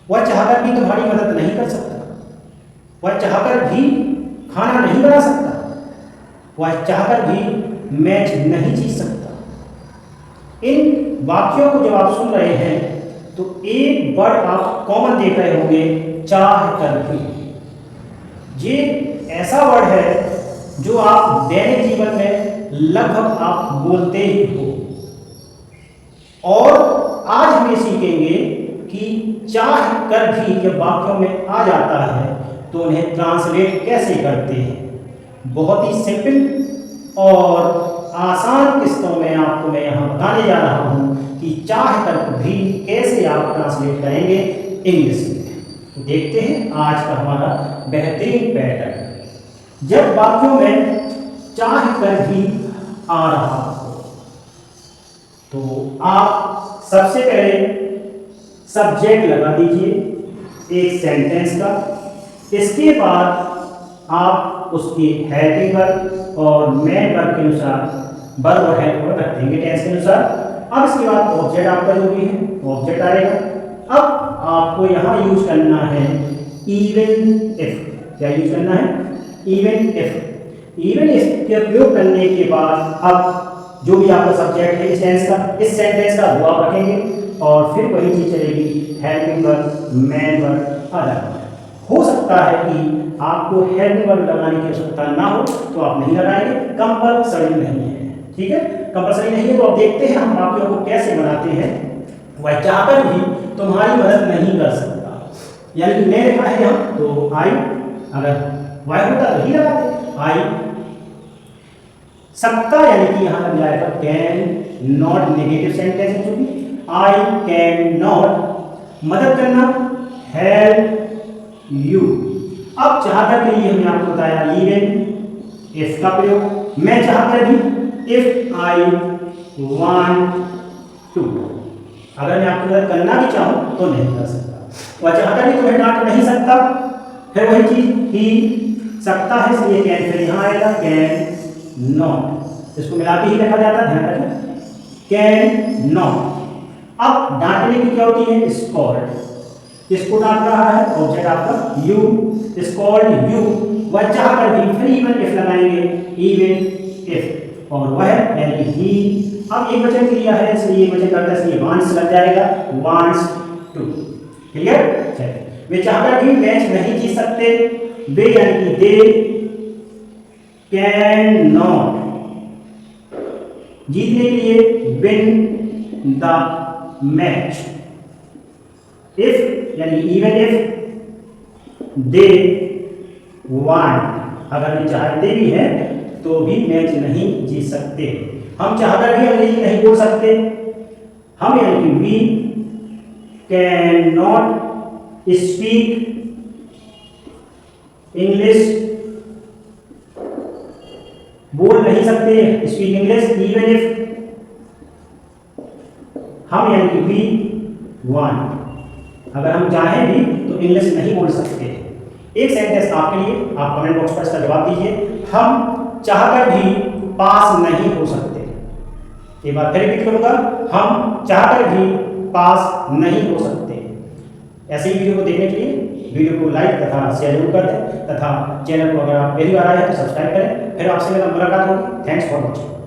वह चाहकर भी तुम्हारी मदद नहीं कर सकता, वह चाहकर भी खाना नहीं बना सकता, वह चाहकर भी मैच नहीं जीत सकता। इन वाक्यों को जब आप सुन रहे हैं तो एक वर्ड आप कॉमन देख रहे होंगे, चाह कर भी। ये ऐसा वर्ड है जो आप दैनिक जीवन में लगभग आप बोलते ही हो। और आज हम ये सीखेंगे कि चाह कर भी जब वाक्यों में आ जाता है तो उन्हें ट्रांसलेट कैसे करते हैं। बहुत ही सिंपल और आसान किस्तों में आपको मैं यहाँ बताने जा रहा हूँ कि चाह कर भी कैसे आप ट्रांसलेट करेंगे इंग्लिश में। तो देखते हैं आज का हमारा बेहतरीन पैटर्न। जब वाक्यों में चाह कर भी आ रहा हो तो आप सबसे पहले सब्जेक्ट लगा दीजिए एक सेंटेंस का। इसके बाद आप उसके हेल्पिंग वर्ब और मेन वर्ब के अनुसार वर्ब और हेल्प वर्ब रख देंगे टेंस के अनुसार। अब इसके बाद ऑब्जेक्ट आपका जो भी है ऑब्जेक्ट आएगा। अब आपको यहाँ यूज करना है इवन इफ। क्या यूज करना है? Even if. इवन इफ के प्रयोग करने के बाद अब जो भी आपका सब्जेक्ट है इस सेंटेंस का वो आप रखेंगे और फिर वही चीज चलेगी helping verb main verb other. हो सकता है कि आपको हेल्पिंग वर्ब लगाने की आवश्यकता ना हो तो आप नहीं लगाएंगे, कंपल्सरी नहीं है। ठीक है, कंपल्सरी नहीं है। तो अब देखते हैं हम वाक्यों को कैसे बनाते हैं। वह चाहकर भी तुम्हारी मदद नहीं कर सकता, यानी कि मैं लिखा है यहाँ तो आई, अगर वह होता तो ही लगाते आई सकता, यानी कि यहाँ लग जाएगा कैन नॉट, नेगेटिव सेंटेंस है चूंकि आई कैन नॉट। मदद करना हेल्प यू। अब चाहकर के लिए हमने आपको बताया इवन इफ का प्रयोग। मैं चाहकर भी इफ आई वांट टू। अगर मैं आपकी मदद करना भी चाहूं तो नहीं कर सकता। वह चाहकर भी तुम्हें डांट नहीं सकता। फिर वही चीज ही सकता है, इसलिए कैन फिर यहाँ आएगा कैन नॉट। इसको मिला के ही लिखा जाता है, ध्यान रखें कैन नॉट। अब डांटने की क्या होती है? स्कॉल्ड। किसको डांट रहा है? ऑब्जेक्ट आपका यू, स्कॉल्ड यू। वह चाहकर भी, फिर इवन इफ लगाएंगे इवन इफ, और वह यानी ही। अब एक वचन क्रिया है इसलिए वचन करता है इसलिए वांट्स लग जाएगा वांट्स टू। क्लियर? चलिए, वे चाहकर भी मैच नहीं जीत सकते। वे यानी कि दे कैन नॉट। जीतने के लिए विन द मैच। इफ यानी इवन इफ दे वांट, अगर वे चाहते भी हैं तो भी मैच नहीं जीत सकते। हम चाहकर भी अंग्रेजी नहीं बोल सकते। हम यानी कि we can not speak English, बोल नहीं सकते स्पीक इंग्लिश इवन इफ। हम यानी कि वी वांट, अगर हम चाहें भी तो इंग्लिश नहीं बोल सकते। एक सेंटेंस आपके लिए, आप कमेंट बॉक्स पर इसका जवाब दीजिए। हम चाहकर भी पास नहीं हो सकते। एक बार फिर रिपीट करूंगा, हम चाहकर भी पास नहीं हो सकते। ऐसे ही वीडियो को देखने के लिए वीडियो को लाइक तथा शेयर जरूर कर दें तथा चैनल को अगर आप पहली बार आए हैं तो सब्सक्राइब करें। फिर आपसे मेरा मुलाकात होगी। Thanks for watching.